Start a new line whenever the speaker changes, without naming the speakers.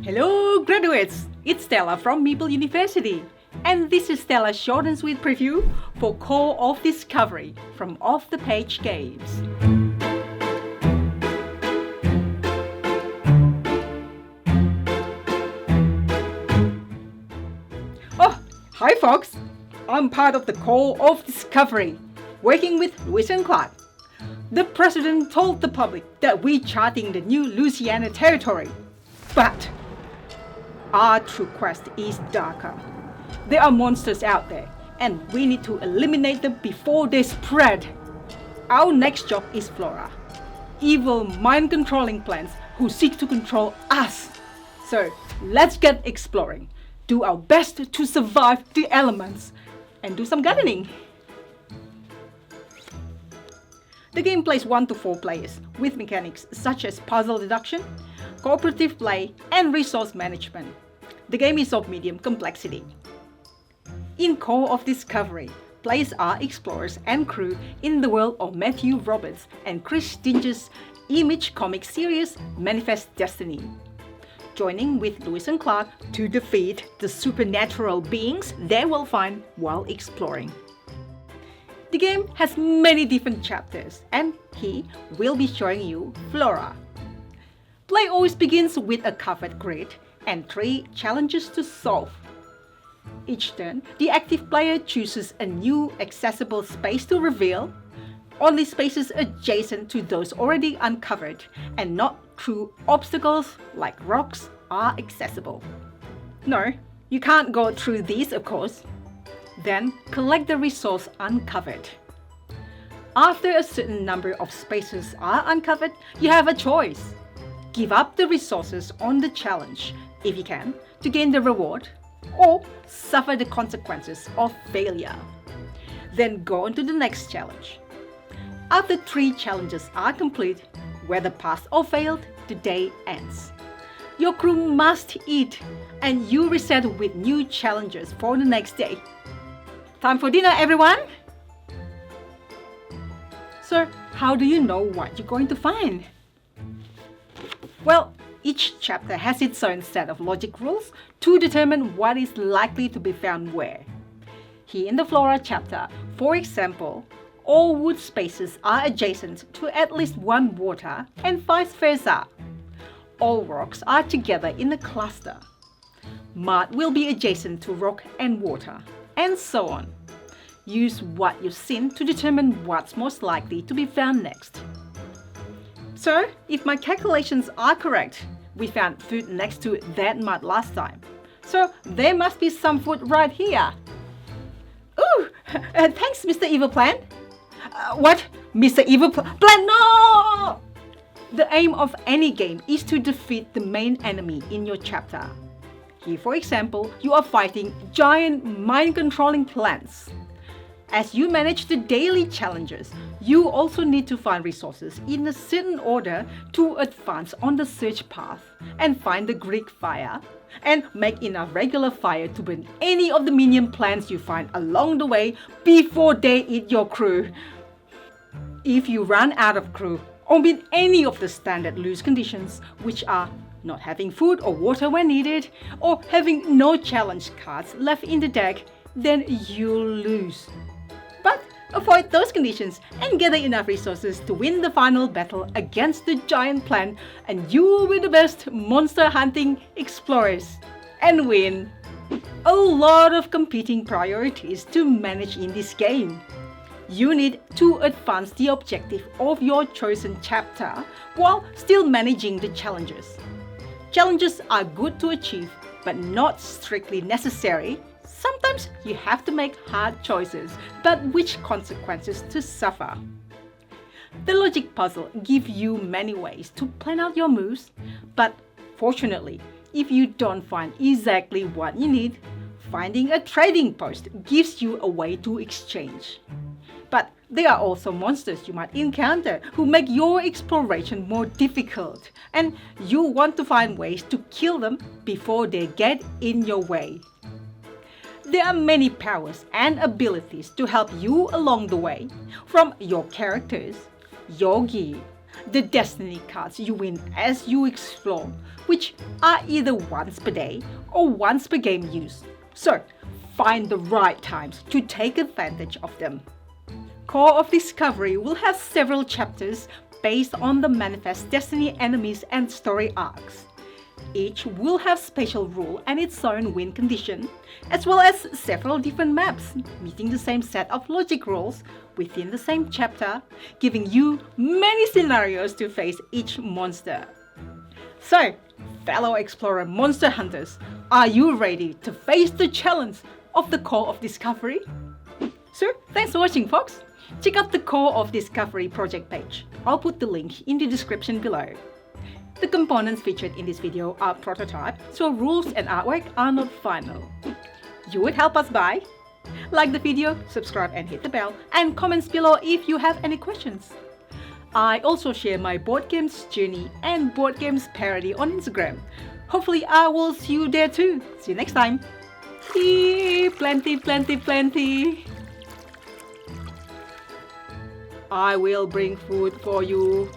Hello graduates, it's Stella from Meeple University, and this is Stella's short and sweet preview for Call of Discovery from Off the Page Games. Oh, hi folks! I'm part of the Call of Discovery, working with Lewis and Clark. The president told the public that we're charting the new Louisiana territory, but our true quest is darker. There are monsters out there, and we need to eliminate them before they spread. Our next job is Flora, evil mind-controlling plants who seek to control us. So let's get exploring, do our best to survive the elements, and do some gardening. The game plays 1 to 4 players with mechanics such as puzzle deduction, cooperative play, and resource management. The game is of medium complexity. In Call of Discovery, players are explorers and crew in the world of Matthew Roberts and Chris Dingess' image comic series Manifest Destiny, joining with Lewis and Clark to defeat the supernatural beings they will find while exploring. The game has many different chapters, and he will be showing you Flora. Play always begins with a covered grid and 3 challenges to solve. Each turn, the active player chooses a new accessible space to reveal. Only spaces adjacent to those already uncovered and not through obstacles like rocks are accessible. No, you can't go through these, of course. Then collect the resource uncovered. After a certain number of spaces are uncovered, you have a choice. Give up the resources on the challenge, if you can, to gain the reward, or suffer the consequences of failure. Then go on to the next challenge. After 3 challenges are complete, whether passed or failed, the day ends. Your crew must eat, and you reset with new challenges for the next day. Time for dinner, everyone! So, how do you know what you're going to find? Well, each chapter has its own set of logic rules to determine what is likely to be found where. Here in the Flora chapter, for example, all wood spaces are adjacent to at least one water and vice versa. All rocks are together in a cluster. Mud will be adjacent to rock and water, and so on. Use what you've seen to determine what's most likely to be found next. So, if my calculations are correct, we found food next to that mud last time. So, there must be some food right here. Ooh! Thanks, Mr. Evil Plant. What? Mr. Evil Plant? No! The aim of any game is to defeat the main enemy in your chapter. Here, for example, you are fighting giant mind-controlling plants. As you manage the daily challenges, you also need to find resources in a certain order to advance on the search path and find the Greek fire and make enough regular fire to burn any of the minion plants you find along the way before they eat your crew. If you run out of crew or meet any of the standard lose conditions, which are not having food or water when needed, or having no challenge cards left in the deck, then you'll lose. But avoid those conditions and gather enough resources to win the final battle against the giant plant, and you will be the best monster hunting explorers and win. A lot of competing priorities to manage in this game. You need to advance the objective of your chosen chapter while still managing the challenges. Challenges are good to achieve, but not strictly necessary. Sometimes you have to make hard choices about which consequences to suffer. The logic puzzle gives you many ways to plan out your moves, but fortunately, if you don't find exactly what you need, finding a trading post gives you a way to exchange. But there are also monsters you might encounter who make your exploration more difficult, and you want to find ways to kill them before they get in your way. There are many powers and abilities to help you along the way, from your characters, your gear, the destiny cards you win as you explore, which are either once per day or once per game use. So, find the right times to take advantage of them. Core of Discovery will have several chapters based on the Manifest Destiny enemies and story arcs. Each will have special rule and its own win condition, as well as several different maps meeting the same set of logic rules within the same chapter, giving you many scenarios to face each monster. So, fellow Explorer Monster Hunters, are you ready to face the challenge of the Core of Discovery? So, thanks for watching, folks. Check out the Core of Discovery project page. I'll put the link in the description below. The components featured in this video are prototype, so rules and artwork are not final. You would help us by like the video, subscribe and hit the bell, and comments below if you have any questions. I also share my board games journey and board games parody on Instagram. Hopefully I will see you there too. See you next time. Plenty, plenty, plenty. I will bring food for you.